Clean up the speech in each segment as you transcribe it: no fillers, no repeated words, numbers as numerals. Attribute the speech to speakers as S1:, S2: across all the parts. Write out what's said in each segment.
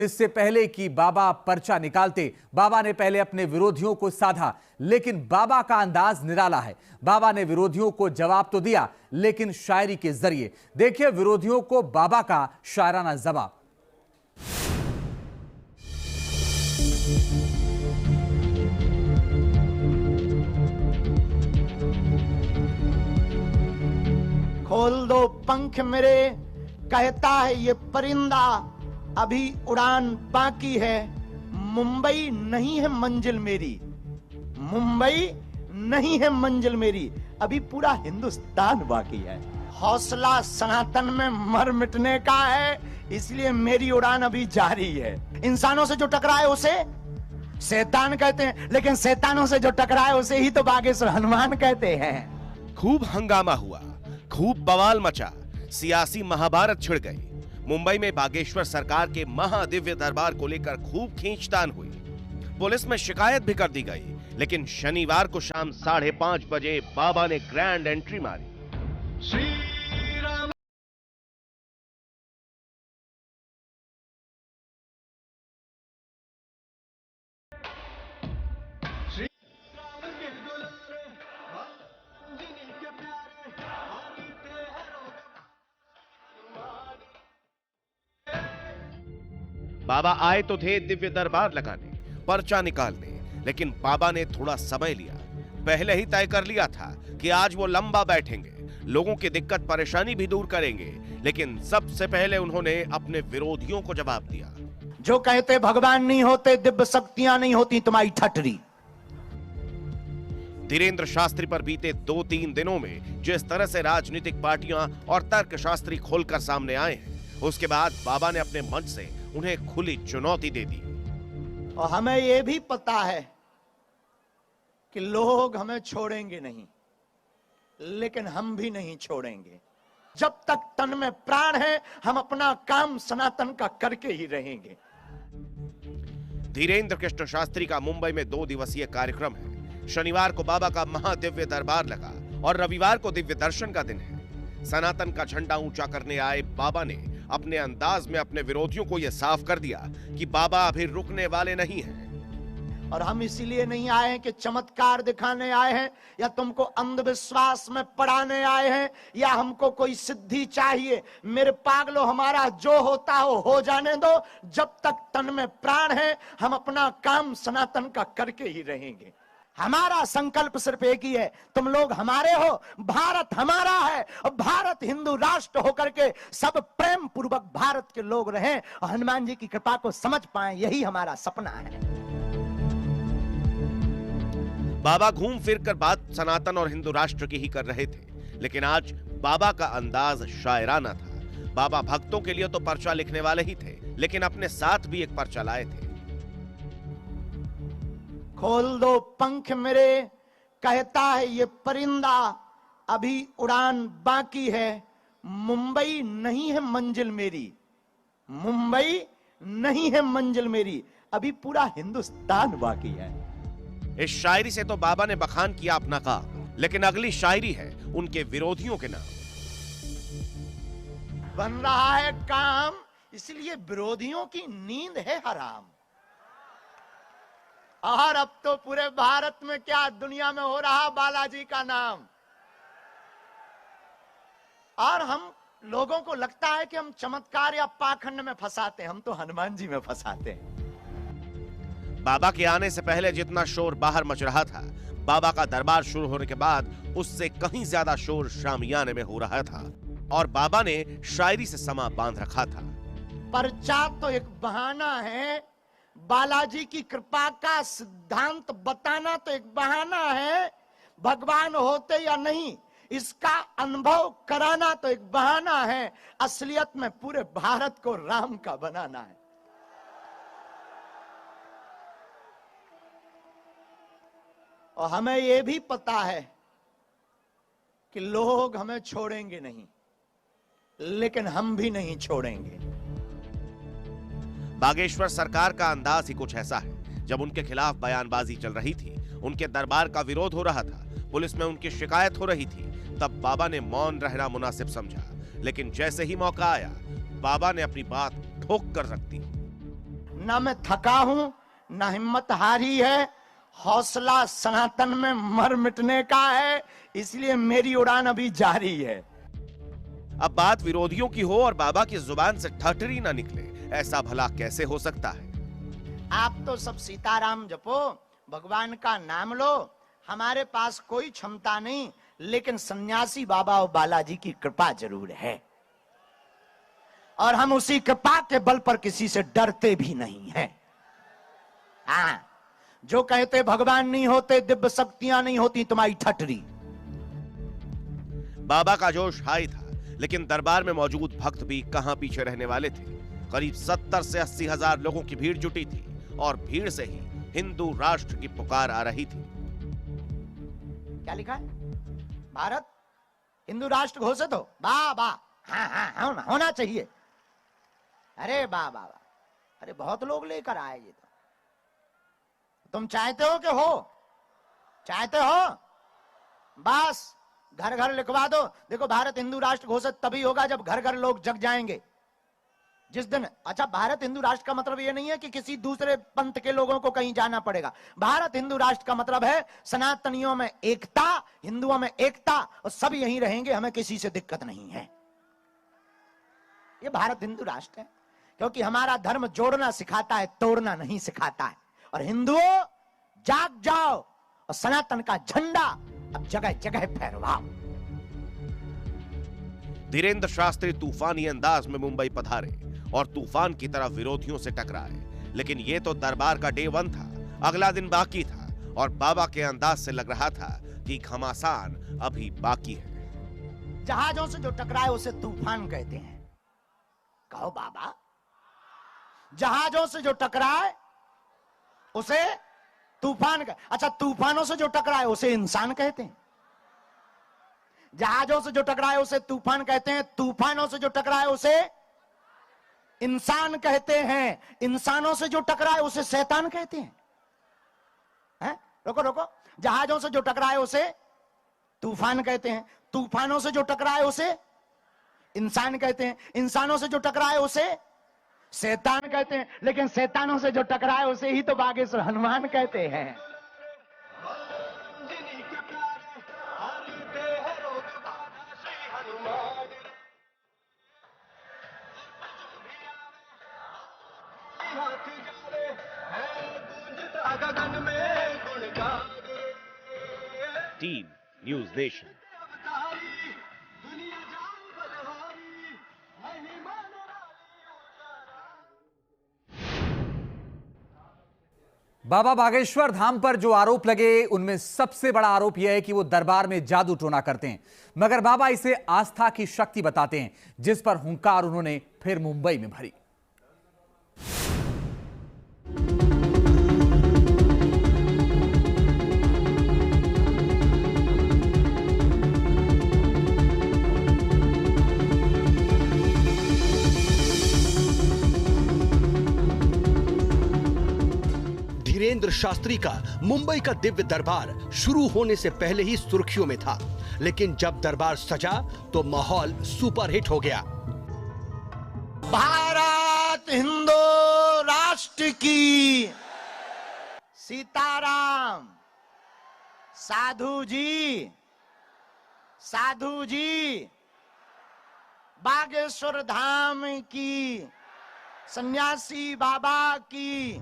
S1: इससे पहले कि बाबा पर्चा निकालते, बाबा ने पहले अपने विरोधियों को साधा, लेकिन बाबा का अंदाज निराला है। बाबा ने विरोधियों को जवाब तो दिया, लेकिन शायरी के जरिए। देखिए विरोधियों को बाबा का शायराना जवाब।
S2: खोल दो पंख मेरे, कहता है ये परिंदा, अभी उड़ान बाकी है। मुंबई नहीं है मंजिल मेरी, मुंबई नहीं है मंजिल मेरी, अभी पूरा हिंदुस्तान बाकी है। हौसला सनातन में मर मिटने का है, इसलिए मेरी उड़ान अभी जारी है। इंसानों से जो टकराए उसे शैतान कहते हैं, लेकिन शैतानों से जो टकराए उसे ही तो बागेश्वर हनुमान कहते हैं।
S3: खूब हंगामा हुआ, खूब बवाल मचा, सियासी महाभारत छिड़ गई। मुंबई में बागेश्वर सरकार के महादिव्य दरबार को लेकर खूब खींचतान हुई। पुलिस में शिकायत भी कर दी गई, लेकिन शनिवार को शाम 5:30 बजे बाबा ने ग्रैंड एंट्री मारी। बाबा आए तो थे दिव्य दरबार लगाने, पर्चा निकालने, लेकिन बाबा ने थोड़ा समय लिया। पहले ही तय कर लिया था कि आज वो लंबा बैठेंगे, लोगों की दिक्कत परेशानी भी दूर करेंगे, लेकिन सबसे पहले उन्होंने अपने विरोधियों को जवाब दिया।
S2: जो कहते भगवान नहीं होते, दिव्य शक्तियां नहीं होती, तुम्हारी ठटरी।
S3: धीरेन्द्र शास्त्री पर बीते 2-3 दिनों में जिस तरह से राजनीतिक पार्टियां और तर्कशास्त्री खोलकर सामने आए हैं, उसके बाद बाबा ने अपने मंच से उन्हें खुली चुनौती दे दी।
S2: और हमें यह भी पता है कि लोग हमें छोड़ेंगे नहीं, लेकिन हम भी नहीं छोड़ेंगे। जब तक तन में प्राण है, हम अपना काम सनातन का करके ही रहेंगे।
S3: धीरेन्द्र कृष्ण शास्त्री का मुंबई में 2 दिवसीय कार्यक्रम है। शनिवार को बाबा का महादिव्य दरबार लगा और रविवार को दिव्य दर्शन का दिन है। सनातन का झंडा ऊंचा करने आए बाबा ने अपने अंदाज में अपने विरोधियों को यह साफ कर दिया कि बाबा अभी रुकने वाले नहीं हैं।
S2: और हम इसीलिए नहीं आए हैं कि चमत्कार दिखाने आए हैं, या तुमको अंधविश्वास में पड़ाने आए हैं, या हमको कोई सिद्धि चाहिए। मेरे पागलों, हमारा जो होता हो जाने दो। जब तक तन में प्राण है, हम अपना काम सनातन का करके ही रहेंगे। हमारा संकल्प सिर्फ एक ही है, तुम लोग हमारे हो, भारत हमारा है, और भारत हिंदू राष्ट्र होकर के सब प्रेम पूर्वक भारत के लोग रहें और हनुमान जी की कृपा को समझ पाएं, यही हमारा सपना है।
S3: बाबा घूम फिर कर बात सनातन और हिंदू राष्ट्र की ही कर रहे थे, लेकिन आज बाबा का अंदाज शायराना था। बाबा भक्तों के लिए तो पर्चा लिखने वाले ही थे, लेकिन अपने साथ भी एक पर्चा लाए थे।
S2: खोल दो पंख मेरे, कहता है ये परिंदा, अभी उड़ान बाकी है। मुंबई नहीं है मंजिल मेरी, मुंबई नहीं है मंजिल मेरी, अभी पूरा हिंदुस्तान बाकी है।
S3: इस शायरी से तो बाबा ने बखान किया अपना काम, लेकिन अगली शायरी है उनके विरोधियों के नाम।
S2: बन रहा है काम, इसलिए विरोधियों की नींद है हराम। और अब तो पूरे भारत में क्या दुनिया में हो रहा बालाजी का नाम। और हम लोगों को लगता है कि हम चमत्कार या पाखंड में फंसाते हैं, हम तो हनुमान जी में फंसाते हैं।
S3: बाबा के आने से पहले जितना शोर बाहर मच रहा था, बाबा का दरबार शुरू होने के बाद उससे कहीं ज्यादा शोर शामियाने में हो रहा था, और बाबा ने शायरी से समा बांध रखा था।
S2: पर्चा तो एक बहाना है, बालाजी की कृपा का सिद्धांत बताना तो एक बहाना है, भगवान होते या नहीं इसका अनुभव कराना तो एक बहाना है, असलियत में पूरे भारत को राम का बनाना है। और हमें यह भी पता है कि लोग हमें छोड़ेंगे नहीं, लेकिन हम भी नहीं छोड़ेंगे।
S3: बागेश्वर सरकार का अंदाज ही कुछ ऐसा है। जब उनके खिलाफ बयानबाजी चल रही थी, उनके दरबार का विरोध हो रहा था, पुलिस में उनकी शिकायत हो रही थी, तब बाबा ने मौन रहना मुनासिब समझा। लेकिन जैसे ही मौका आया, बाबा ने अपनी बात ठोक कर रख दी।
S2: ना मैं थका हूं, ना हिम्मत हारी है। हौसला सनातन में मर मिटने का है, इसलिए मेरी उड़ान अभी जारी है।
S3: अब बात विरोधियों की हो और बाबा की जुबान से ठठरी ना निकले, ऐसा भला कैसे हो सकता है?
S2: आप तो सब सीताराम जपो, भगवान का नाम लो, हमारे पास कोई क्षमता नहीं, लेकिन सन्यासी बाबा और बालाजी की कृपा जरूर है, और हम उसी कृपा के बल पर किसी से डरते भी नहीं हैं। हाँ, जो कहते भगवान नहीं होते, दिव्य शक्तियां नहीं होती, तुम्हारी ठटरी।
S3: बाबा का जोश हाई था, लेकिन दरबार में मौजूद भक्त भी कहां पीछे रहने वाले थे। करीब 70 से 80 हजार लोगों की भीड़ जुटी थी और भीड़ से ही हिंदू राष्ट्र की पुकार आ रही थी।
S2: क्या लिखा है? भारत हिंदू राष्ट्र घोषित हो। वाह वाह, हाँ हाँ हाँ, होना चाहिए। अरे वाह वाह वाह, अरे बहुत लोग लेकर आए। ये तो तुम चाहते हो कि हो? चाहते हो? बस घर घर लिखवा दो। देखो, भारत हिंदू राष्ट्र घोषित तभी होगा जब घर घर लोग जग जाएंगे। जिस दिन, अच्छा, भारत हिंदू राष्ट्र का मतलब यह नहीं है कि किसी दूसरे पंथ के लोगों को कहीं जाना पड़ेगा। भारत हिंदू राष्ट्र का मतलब है सनातनियों में एकता, हिंदुओं में एकता, और सब यहीं रहेंगे, हमें किसी से दिक्कत नहीं है। ये भारत हिंदू राष्ट्र है, क्योंकि हमारा धर्म जोड़ना सिखाता है, तोड़ना नहीं सिखाता है। और हिंदुओं, जाग जाओ और सनातन का झंडा अब जगह जगह फहराओ।
S3: धीरेन्द्र शास्त्री तूफानी अंदाज में मुंबई पधारे और तूफान की तरह विरोधियों से टकराए। लेकिन ये तो दरबार का डे 1 था, अगला दिन बाकी था, और बाबा के अंदाज से लग रहा था कि घमासान अभी बाकी है।
S2: जहाजों से जो टकराए उसे तूफान कहते हैं। कहो बाबा, जहाजों से जो टकराए उसे तूफान का, अच्छा, तूफानों से जो टकराए उसे इंसान कहते हैं। जहाजों से जो टकराए उसे तूफान कहते हैं, तूफानों से जो टकराए उसे इंसान कहते हैं, इंसानों से जो टकराए उसे शैतान कहते हैं। रोको रोको, जहाजों से जो टकराए उसे तूफान कहते हैं, तूफानों से जो टकराए उसे इंसान कहते हैं, इंसानों से जो टकराए उसे शैतान कहते हैं, लेकिन शैतानों से जो टकराए उसे ही तो बागेश्वर हनुमान कहते हैं।
S3: Team News Nation.
S1: Baba Bageshwar Dham पर जो आरोप लगे, उनमें सबसे बड़ा आरोप यह है कि वो दरबार में जादू टोना करते हैं, मगर बाबा इसे आस्था की शक्ति बताते हैं, जिस पर हुंकार उन्होंने फिर मुंबई में भरी।
S4: धीरेन्द्र शास्त्री का मुंबई का दिव्य दरबार शुरू होने से पहले ही सुर्खियों में था, लेकिन जब दरबार सजा तो माहौल सुपरहिट हो गया।
S2: भारत हिंदू राष्ट्र की सीताराम। साधु जी, साधु जी, बागेश्वर धाम की, सन्यासी बाबा की।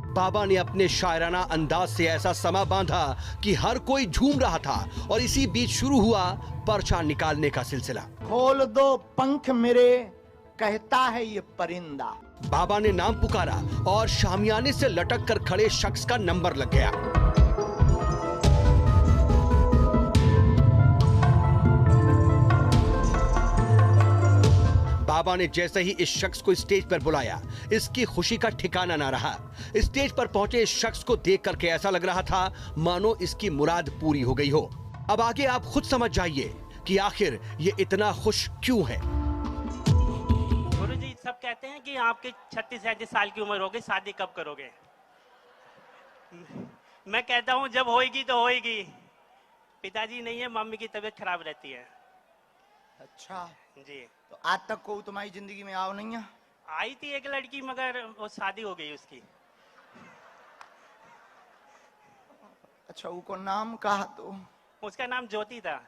S4: बाबा ने अपने शायराना अंदाज से ऐसा समा बांधा कि हर कोई झूम रहा था, और इसी बीच शुरू हुआ पर्चा निकालने का सिलसिला।
S2: खोल दो पंख मेरे, कहता है ये परिंदा।
S4: बाबा ने नाम पुकारा और शामियाने से लटक कर खड़े शख्स का नंबर लग गया। बाबा ने जैसे ही इस शख्स को स्टेज पर बुलाया, इसकी खुशी का ठिकाना ना रहा। स्टेज पर पहुंचे इस शख्स को देख करके ऐसा लग रहा था मानो इसकी मुराद पूरी हो गई हो। अब आगे आप खुद समझ जाइए कि आखिर ये इतना खुश क्यों है।
S5: गुरुजी सब कहते हैं कि आपके 36-37 साल की उम्र हो गई, शादी कब करोगे? मैं कहता हूँ जब होएगी तो होएगी। पिताजी नहीं है, मम्मी की तबीयत खराब रहती है।
S2: अच्छा
S5: जी।
S2: तो आज तक को तुम्हारी जिंदगी में आओ नहीं है?
S5: आई थी एक लड़की मगर वो शादी हो गई उसकी।
S2: अच्छा, वो को नाम कहा तो?
S5: उसका नाम ज्योति था।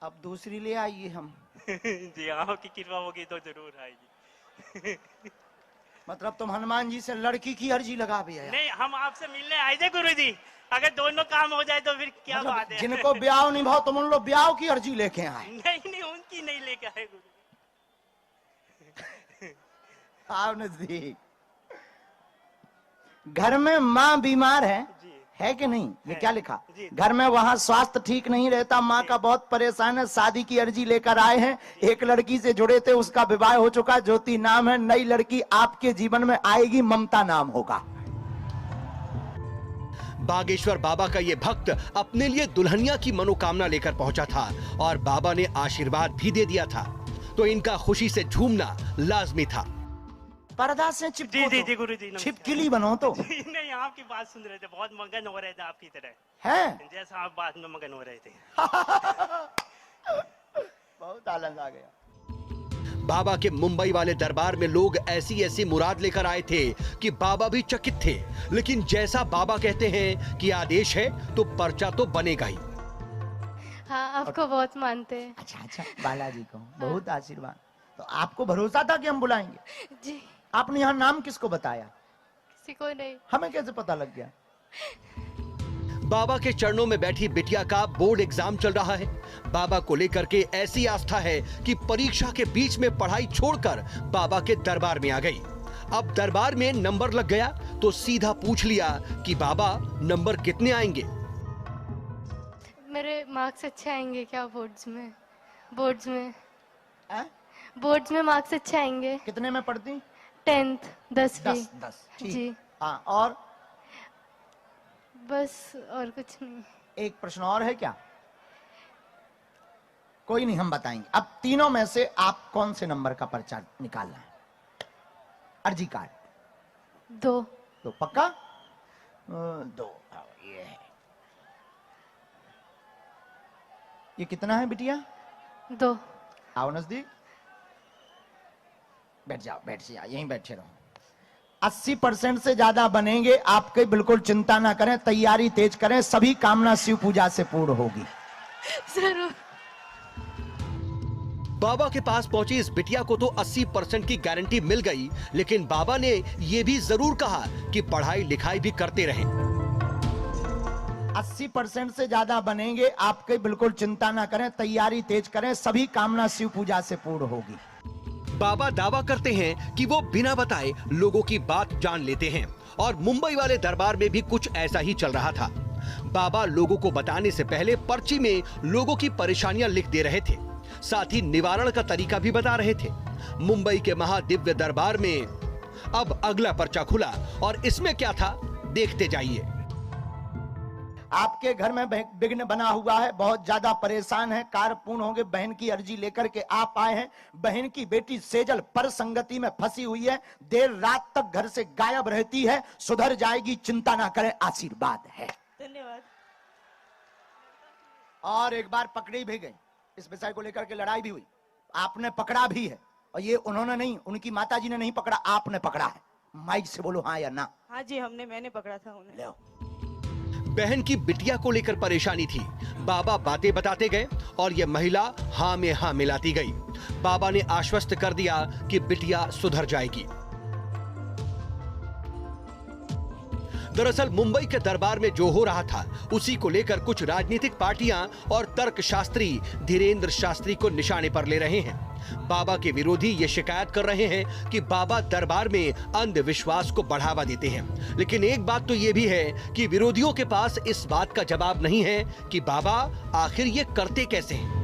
S2: अब दूसरी ले आइए हम।
S5: जी हाँ, की कृपा होगी तो जरूर आएगी।
S2: मतलब तुम हनुमान जी से लड़की की अर्जी लगा भी आया?
S5: नहीं, हम आपसे मिलने आए थे गुरुजी। अगर दोनों काम हो जाए तो फिर क्या
S2: मतलब
S5: बात है।
S2: जिनको ब्याह नहीं भाव तुम उन लोग ब्याह की अर्जी लेके आए?
S5: नहीं, उनकी नहीं लेके आए गुरु।
S2: आओ नजदीक। घर में माँ बीमार है कि नहीं? ये क्या लिखा?
S5: जी।
S2: घर में वहाँ स्वास्थ्य ठीक नहीं रहता, माँ का बहुत परेशान है, शादी की अर्जी लेकर आए हैं। एक लड़की से जुड़े थे, उसका विवाह हो चुका, ज्योति नाम है। नई लड़की आपके जीवन में आएगी, ममता नाम होगा।
S4: बागेश्वर बाबा का ये भक्त अपने लिए दुल्हनिया की मनोकामना लेकर पहुंचा था और बाबा ने आशीर्वाद भी दे दिया था, तो इनका खुशी से झूमना लाजमी था।
S2: पर्दा से चिपको
S5: जी गुरुजी, नमस्कार।
S2: छिपकली बनो तो।
S5: नहीं, आपकी बात सुन रहे थे, बहुत मगन हो रहे थे आपकी तरह,
S2: है
S5: जैसा आप बात में मगन हो रहे थे।
S2: बहुत आनंद आ गया।
S4: बाबा के मुंबई वाले दरबार में लोग ऐसी ऐसी मुराद लेकर आए थे कि बाबा भी चकित थे, लेकिन जैसा बाबा कहते हैं कि आदेश है तो पर्चा तो बनेगा ही।
S6: हाँ, आपको बहुत मानते हैं।
S2: अच्छा, बालाजी को बहुत आशीर्वाद। तो आपको भरोसा था कि हम बुलाएंगे?
S6: जी।
S2: आपने यहाँ नाम किसको बताया?
S6: किसी को नहीं।
S2: हमें कैसे पता लग गया?
S4: बाबा के चरणों में बैठी बिटिया का बोर्ड एग्जाम चल रहा है। बाबा को लेकर के ऐसी आस्था है कि परीक्षा के बीच में पढ़ाई छोड़कर बाबा के दरबार में आ गई। अब दरबार में नंबर लग गया तो सीधा पूछ लिया कि बाबा नंबर कितने आएंगे।
S6: मेरे मार्क्स अच्छे आएंगे क्या बोर्ड्स में? बोर्ड्स में
S2: आ?
S6: बोर्ड्स में मार्क्स अच्छे आएंगे?
S2: कितने में पढ़ती?
S6: 10th 10वीं।
S2: 10
S6: जी।
S2: ठीक। हाँ, और
S6: बस और कुछ नहीं।
S2: एक प्रश्न और है क्या? कोई नहीं, हम बताएंगे। अब तीनों में से आप कौन से नंबर का पर्चा निकालना है? अर्जी कार्ड
S6: 2।
S2: तो पक्का 2। ये है। ये कितना है बिटिया?
S6: 2।
S2: आओ नजदीक, बैठ जाओ, यहीं बैठे रहो। 80% से ज्यादा बनेंगे आपके, बिल्कुल चिंता ना करें, तैयारी तेज करें, सभी कामना शिव पूजा से पूर्ण होगी।
S6: जरूर।
S4: बाबा के पास पहुंची इस बिटिया को तो 80% की गारंटी मिल गई, लेकिन बाबा ने यह भी जरूर कहा कि पढ़ाई लिखाई भी करते रहें।
S2: 80% से ज्यादा बनेंगे आपके, बिल्कुल चिंता ना करें, तैयारी तेज करें, सभी कामना शिव पूजा से पूर्ण होगी।
S4: बाबा दावा करते हैं कि वो बिना बताए लोगों की बात जान लेते हैं और मुंबई वाले दरबार में भी कुछ ऐसा ही चल रहा था। बाबा लोगों को बताने से पहले पर्ची में लोगों की परेशानियां लिख दे रहे थे, साथ ही निवारण का तरीका भी बता रहे थे। मुंबई के महादिव्य दरबार में अब अगला पर्चा खुला और इसमें क्या था देखते जाइए।
S2: आपके घर में विघ्न बना हुआ है, बहुत ज्यादा परेशान है, कार्य पूर्ण होंगे। बहन की अर्जी लेकर के आप आए हैं। बहन की बेटी सेजल पर संगति में फंसी हुई है, देर रात तक घर से गायब रहती है, सुधर जाएगी, चिंता ना करें, आशीर्वाद है।
S6: धन्यवाद।
S2: और एक बार पकड़ी भी गई, इस विषय को लेकर के लड़ाई भी हुई, आपने पकड़ा भी है, और ये उन्होंने नहीं, उनकी माताजी ने नहीं पकड़ा, आपने पकड़ा है। माइक से बोलो हाँ या ना।
S7: हाँ जी, मैंने पकड़ा था उन्हें।
S2: ले
S4: बहन की बिटिया को लेकर परेशानी थी। बाबा बातें बताते गए और यह महिला हाँ में हाँ मिलाती गई। बाबा ने आश्वस्त कर दिया कि बिटिया सुधर जाएगी। दरअसल मुंबई के दरबार में जो हो रहा था उसी को लेकर कुछ राजनीतिक पार्टियां और तर्कशास्त्री धीरेन्द्र शास्त्री को निशाने पर ले रहे हैं। बाबा के विरोधी ये शिकायत कर रहे हैं कि बाबा दरबार में अंधविश्वास को बढ़ावा देते हैं। लेकिन एक बात तो ये भी है कि विरोधियों के पास इस बात का जवाब नहीं है कि बाबा आखिर ये करते कैसे हैं।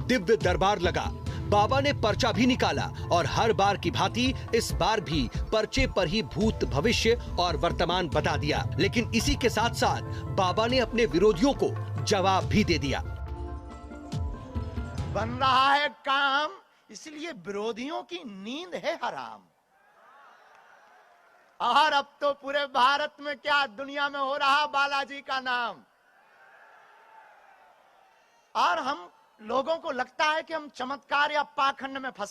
S4: दिव्य दरबार लगा, बाबा ने पर्चा भी निकाला और हर बार की भांति इस बार भी पर्चे पर ही भूत भविष्य और वर्तमान बता दिया। लेकिन इसी के साथ साथ बाबा ने अपने विरोधियों को जवाब भी दे दिया।
S2: बन रहा है काम, इसलिए विरोधियों की नींद है हराम। और अब तो पूरे भारत में क्या दुनिया में हो रहा बालाजी का नाम। और हम लोगों को लगता है कि हम चमत्कार या पाखंड में फंस